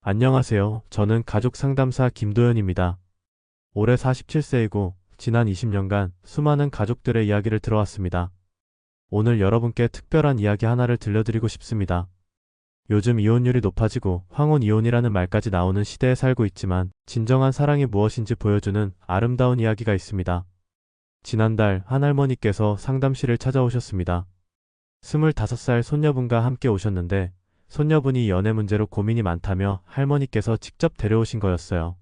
안녕하세요. 저는 가족 상담사 김도현입니다. 올해 47세이고 지난 20년간 수많은 가족들의 이야기를 들어왔습니다. 오늘 여러분께 특별한 이야기 하나를 들려드리고 싶습니다. 요즘 이혼율이 높아지고 황혼이혼이라는 말까지 나오는 시대에 살고 있지만 진정한 사랑이 무엇인지 보여주는 아름다운 이야기가 있습니다. 지난달 한 할머니께서 상담실을 찾아오셨습니다. 25살 손녀분과 함께 오셨는데 손녀분이 연애 문제로 고민이 많다며 할머니께서 직접 데려오신 거였어요.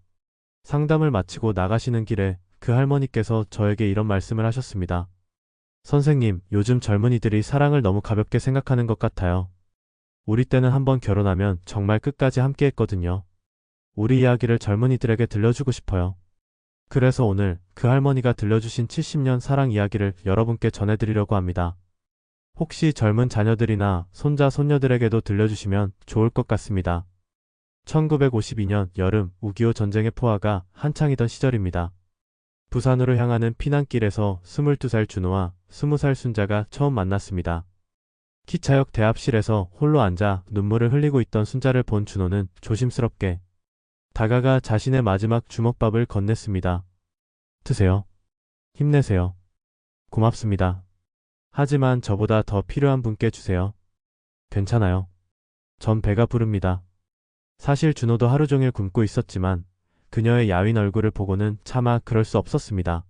상담을 마치고 나가시는 길에 그 할머니께서 저에게 이런 말씀을 하셨습니다. 선생님, 요즘 젊은이들이 사랑을 너무 가볍게 생각하는 것 같아요. 우리 때는 한번 결혼하면 정말 끝까지 함께 했거든요. 우리 이야기를 젊은이들에게 들려주고 싶어요. 그래서 오늘 그 할머니가 들려주신 70년 사랑 이야기를 여러분께 전해드리려고 합니다. 혹시 젊은 자녀들이나 손자, 손녀들에게도 들려주시면 좋을 것 같습니다. 1952년 여름 6.25 전쟁의 포화가 한창이던 시절입니다. 부산으로 향하는 피난길에서 22살 준호와 20살 순자가 처음 만났습니다. 기차역 대합실에서 홀로 앉아 눈물을 흘리고 있던 순자를 본 준호는 조심스럽게 다가가 자신의 마지막 주먹밥을 건넸습니다. 드세요. 힘내세요. 고맙습니다. 하지만 저보다 더 필요한 분께 주세요. 괜찮아요. 전 배가 부릅니다. 사실 준호도 하루 종일 굶고 있었지만 그녀의 야윈 얼굴을 보고는 차마 그럴 수 없었습니다.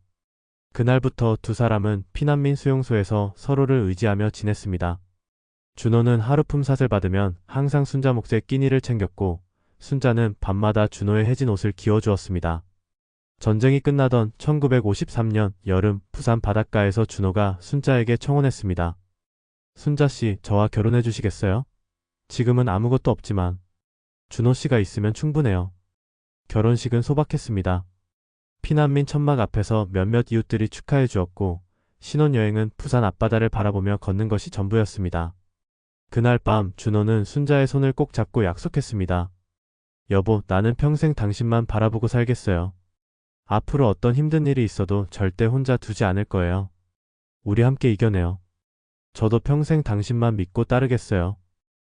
그날부터 두 사람은 피난민 수용소에서 서로를 의지하며 지냈습니다. 준호는 하루 품삯을 받으면 항상 순자 몫의 끼니를 챙겼고 순자는 밤마다 준호의 해진 옷을 기워주었습니다. 전쟁이 끝나던 1953년 여름 부산 바닷가에서 준호가 순자에게 청혼했습니다. 순자씨, 저와 결혼해 주시겠어요? 지금은 아무것도 없지만 준호씨가 있으면 충분해요. 결혼식은 소박했습니다. 피난민 천막 앞에서 몇몇 이웃들이 축하해 주었고 신혼여행은 부산 앞바다를 바라보며 걷는 것이 전부였습니다. 그날 밤 준호는 순자의 손을 꼭 잡고 약속했습니다. 여보, 나는 평생 당신만 바라보고 살겠어요. 앞으로 어떤 힘든 일이 있어도 절대 혼자 두지 않을 거예요. 우리 함께 이겨내요. 저도 평생 당신만 믿고 따르겠어요.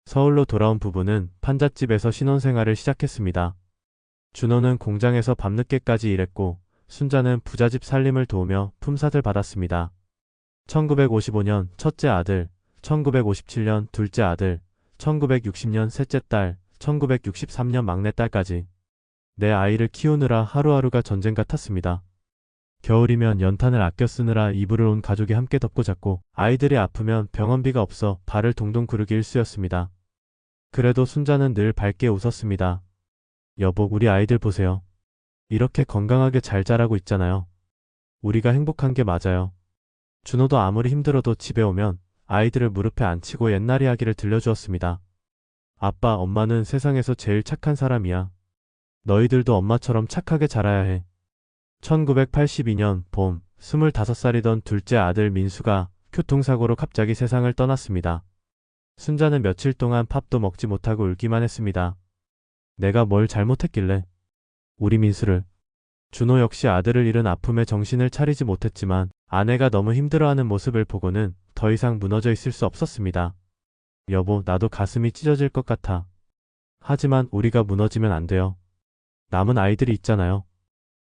서울로 돌아온 부부는 판잣집에서 신혼생활을 시작했습니다. 준호는 공장에서 밤늦게까지 일했고 순자는 부잣집 살림을 도우며 품삯을 받았습니다. 1955년 첫째 아들, 1957년 둘째 아들, 1960년 셋째 딸, 1963년 막내딸까지 내 아이를 키우느라 하루하루가 전쟁 같았습니다. 겨울이면 연탄을 아껴 쓰느라 이불을 온 가족이 함께 덮고 잤고 아이들이 아프면 병원비가 없어 발을 동동 구르기 일쑤였습니다. 그래도 순자는 늘 밝게 웃었습니다. 여보, 우리 아이들 보세요. 이렇게 건강하게 잘 자라고 있잖아요. 우리가 행복한 게 맞아요. 준호도 아무리 힘들어도 집에 오면 아이들을 무릎에 앉히고 옛날 이야기를 들려주었습니다. 아빠, 엄마는 세상에서 제일 착한 사람이야. 너희들도 엄마처럼 착하게 자라야 해. 1982년 봄, 25살이던 둘째 아들 민수가 교통사고로 갑자기 세상을 떠났습니다. 순자는 며칠 동안 밥도 먹지 못하고 울기만 했습니다. 내가 뭘 잘못했길래. 우리 민수를. 준호 역시 아들을 잃은 아픔에 정신을 차리지 못했지만 아내가 너무 힘들어하는 모습을 보고는 더 이상 무너져 있을 수 없었습니다. 여보, 나도 가슴이 찢어질 것 같아. 하지만 우리가 무너지면 안 돼요. 남은 아이들이 있잖아요.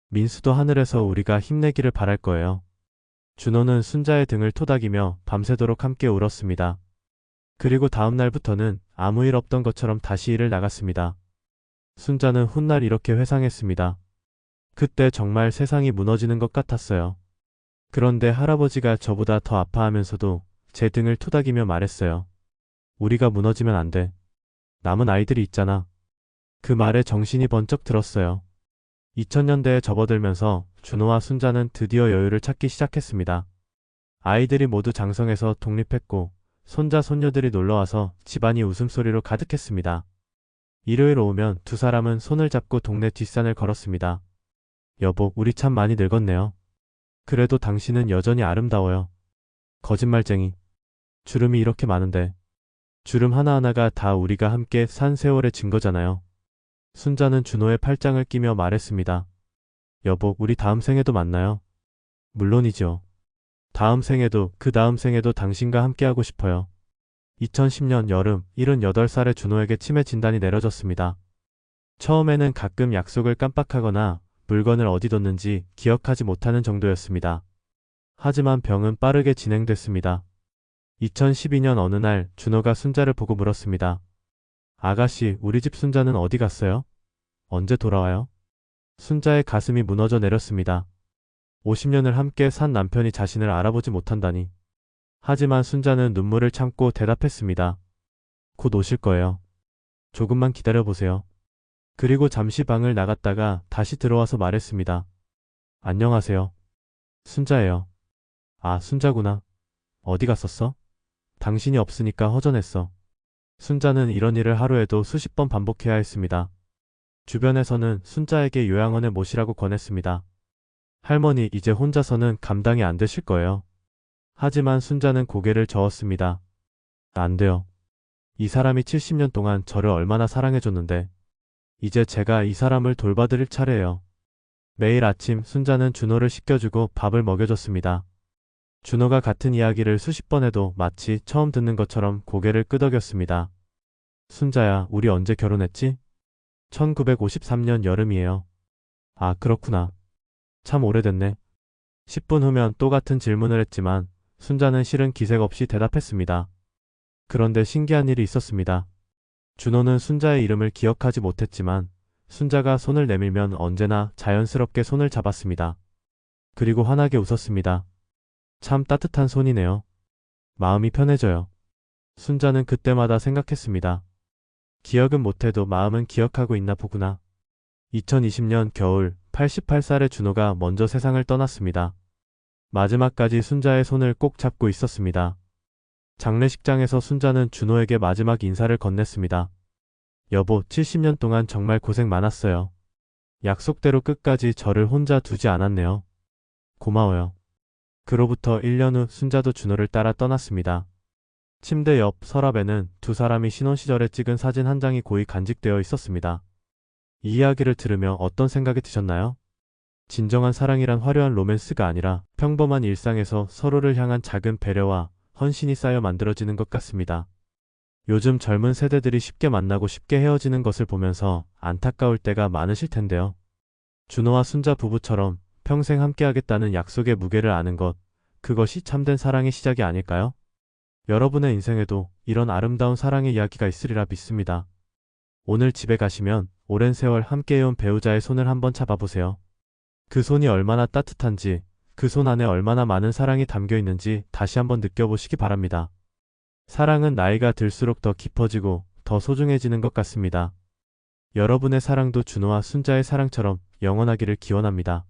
민수도 하늘에서 우리가 힘내기를 바랄 거예요. 준호는 순자의 등을 토닥이며 밤새도록 함께 울었습니다. 그리고 다음 날부터는 아무 일 없던 것처럼 다시 일을 나갔습니다. 순자는 훗날 이렇게 회상했습니다. 그때 정말 세상이 무너지는 것 같았어요. 그런데 할아버지가 저보다 더 아파하면서도 제 등을 토닥이며 말했어요. 우리가 무너지면 안 돼. 남은 아이들이 있잖아. 그 말에 정신이 번쩍 들었어요. 2000년대에 접어들면서 준호와 순자는 드디어 여유를 찾기 시작했습니다. 아이들이 모두 장성해서 독립했고 손자 손녀들이 놀러와서 집안이 웃음소리로 가득했습니다. 일요일 오후면 두 사람은 손을 잡고 동네 뒷산을 걸었습니다. 여보, 우리 참 많이 늙었네요. 그래도 당신은 여전히 아름다워요. 거짓말쟁이. 주름이 이렇게 많은데. 주름 하나하나가 다 우리가 함께 산 세월의 증거잖아요. 순자는 준호의 팔짱을 끼며 말했습니다. 여보, 우리 다음 생에도 만나요. 물론이죠. 다음 생에도 그 다음 생에도 당신과 함께하고 싶어요. 2010년 여름 78살의 준호에게 치매 진단이 내려졌습니다. 처음에는 가끔 약속을 깜빡하거나 물건을 어디 뒀는지 기억하지 못하는 정도였습니다. 하지만 병은 빠르게 진행됐습니다. 2012년 어느 날 준호가 순자를 보고 물었습니다. 아가씨, 우리 집 순자는 어디 갔어요? 언제 돌아와요? 순자의 가슴이 무너져 내렸습니다. 50년을 함께 산 남편이 자신을 알아보지 못한다니. 하지만 순자는 눈물을 참고 대답했습니다. 곧 오실 거예요. 조금만 기다려보세요. 그리고 잠시 방을 나갔다가 다시 들어와서 말했습니다. 안녕하세요. 순자예요. 아, 순자구나. 어디 갔었어? 당신이 없으니까 허전했어. 순자는 이런 일을 하루에도 수십 번 반복해야 했습니다. 주변에서는 순자에게 요양원에 모시라고 권했습니다. 할머니, 이제 혼자서는 감당이 안 되실 거예요. 하지만 순자는 고개를 저었습니다. 안 돼요. 이 사람이 70년 동안 저를 얼마나 사랑해줬는데 이제 제가 이 사람을 돌봐드릴 차례예요. 매일 아침 순자는 준호를 씻겨주고 밥을 먹여줬습니다. 준호가 같은 이야기를 수십 번 해도 마치 처음 듣는 것처럼 고개를 끄덕였습니다. 순자야, 우리 언제 결혼했지? 1953년 여름이에요. 아, 그렇구나. 참 오래됐네. 10분 후면 또 같은 질문을 했지만 순자는 실은 기색 없이 대답했습니다. 그런데 신기한 일이 있었습니다. 준호는 순자의 이름을 기억하지 못했지만 순자가 손을 내밀면 언제나 자연스럽게 손을 잡았습니다. 그리고 환하게 웃었습니다. 참 따뜻한 손이네요. 마음이 편해져요. 순자는 그때마다 생각했습니다. 기억은 못해도 마음은 기억하고 있나 보구나. 2020년 겨울 88살의 준호가 먼저 세상을 떠났습니다. 마지막까지 순자의 손을 꼭 잡고 있었습니다. 장례식장에서 순자는 준호에게 마지막 인사를 건넸습니다. 여보, 70년 동안 정말 고생 많았어요. 약속대로 끝까지 저를 혼자 두지 않았네요. 고마워요. 그로부터 1년 후 순자도 준호를 따라 떠났습니다. 침대 옆 서랍에는 두 사람이 신혼시절에 찍은 사진 한 장이 고이 간직되어 있었습니다. 이 이야기를 들으며 어떤 생각이 드셨나요? 진정한 사랑이란 화려한 로맨스가 아니라 평범한 일상에서 서로를 향한 작은 배려와 헌신이 쌓여 만들어지는 것 같습니다. 요즘 젊은 세대들이 쉽게 만나고 쉽게 헤어지는 것을 보면서 안타까울 때가 많으실 텐데요. 준호와 순자 부부처럼 평생 함께하겠다는 약속의 무게를 아는 것, 그것이 참된 사랑의 시작이 아닐까요? 여러분의 인생에도 이런 아름다운 사랑의 이야기가 있으리라 믿습니다. 오늘 집에 가시면 오랜 세월 함께해온 배우자의 손을 한번 잡아보세요. 그 손이 얼마나 따뜻한지, 그 손 안에 얼마나 많은 사랑이 담겨 있는지 다시 한번 느껴보시기 바랍니다. 사랑은 나이가 들수록 더 깊어지고 더 소중해지는 것 같습니다. 여러분의 사랑도 준호와 순자의 사랑처럼 영원하기를 기원합니다.